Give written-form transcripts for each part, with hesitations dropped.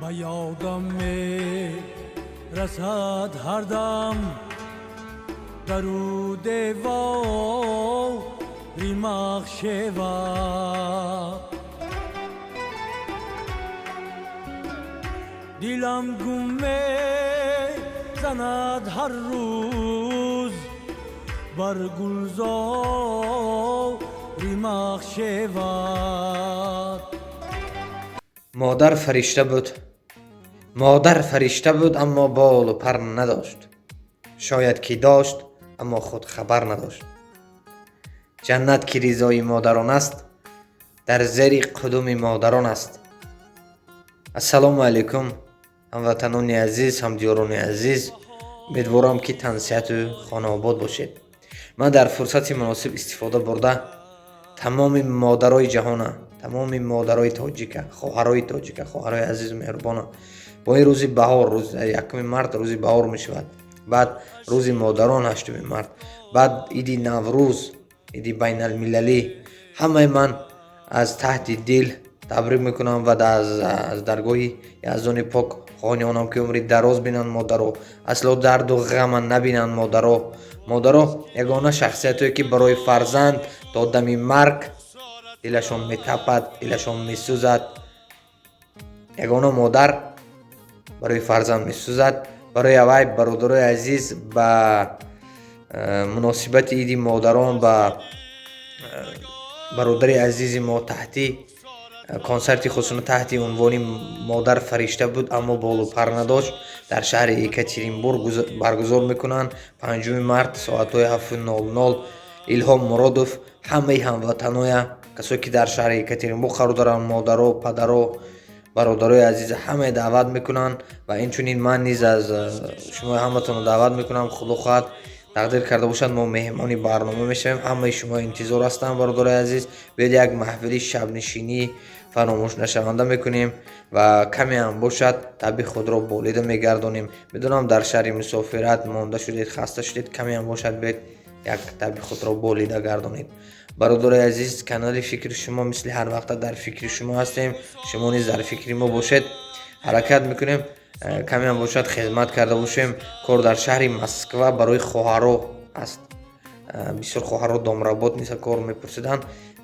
و یادم می رسد هر دم درود و ریمخ شود دیلم گم می زند هر روز بر گلزار ریمخ شود مادر فرشته بود. مادر فرشته بود اما بال و پر نداشت. شاید که داشت اما خود خبر نداشت. جنت که رضای مادران است در زیر قدم مادران است. السلام علیکم هموطنان عزیز، همدیاران عزیز، امیدوارم که تن صحت و خانه آباد باشید. من در فرصت مناسب استفاده برده تمام مادرای جهان، تمام مادرای تاجیک، خواهرای تاجیک، خواهرای عزیز مهربان، با این روز بهار، روز 1 مارس روز بهار می شود، بعد روز مادران 8 مارس، بعد عید نوروز، عید بین المللی، همه من از تحت دل تبریک میکنم و از درگاه یزدان پاک خواهانم که عمر دراز بینن مادرها، اصلا درد و غم نبینن مادرها. مادرها یگانه شخصیتایی که برای فرزند تا دم مرگ دلشان میتپد، دلشان میسوزد. یگانه مادر برای فرزند میسوزد. برای وی برادرای عزیز به مناسبت عید مادران به برادر عزیز ما تحتی کنسرتی خصوصا تحت عنوان مادر فرشته بود اما بال و پر نداشت در شهر یکاترینبورگ برگزار میکنند 5 مارس ساعت 7:00. الهام مرادов همه هموطنای کسایی که در شهر یکاترینبورگ قرار دارند، مادرها، پدرها، برادرای عزیز همه دعوت میکنند و اینچنین من نیز از شما همتون دعوت میکنم. خدا خواهد تقدیر کرده باشد ما مهمانی برنامه میشیم. همه شما انتظار هستم برادرای عزیز. بیاید یک محفل شب نشینی فراموش نشونده میکنیم و کمی هم باشد طبیع خود را بالیده میگردانیم. میدونم در شهر مسافرت مانده شدید، خسته شدید، کمی هم باشد بیاید یک طبیع خود را بالیده گردانید. برادرای عزیز، کانال فکر شما مثل هر وقت در فکر شما هستیم، شما نیز در فکر ما باشید. حرکت میکنیم، کمی هم باشد خدمت کرده باشیم. کار در شهر مسکو برای خواهرها است. بسیار خواهرها دامرباط نیست کار میپرسیدن.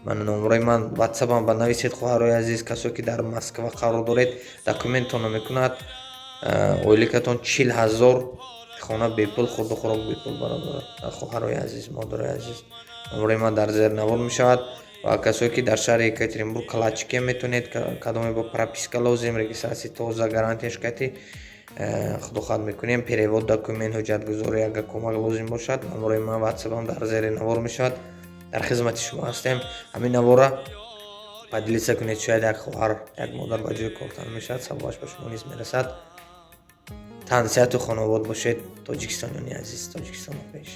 نمره من واتساپم بنویسید خواهرای عزیز. کسایی که در مسکو قرار دارید دکومنتتون میکند اویلیکتون 40,000 خانه بیپول، خورد و خوراک بیپول برادر خواهرای عزیز، مادرای عزیز. نمره من در زیر نوار میشود و کسایی که در شهر یکاترینبورگ کلاشکی میتونید کدام با پراپیسکا لازم رجیستراسی تازه گارانتیش کتی خدا خواهد میکنیم. перевод دکومنت حجت گذاری اگر کمک لازم باشد نمره من واتساپم در زیر نوار میشود. در خدمت شما هستیم. همین نواره بدلیسه کنید شاید یک خواهر یک مادر به جای کارتن میشد سباش به شما نیز میرسد. تن صحت و خانواده باشید. تاجیکستانیان عزیز، تاجیکستان پیش.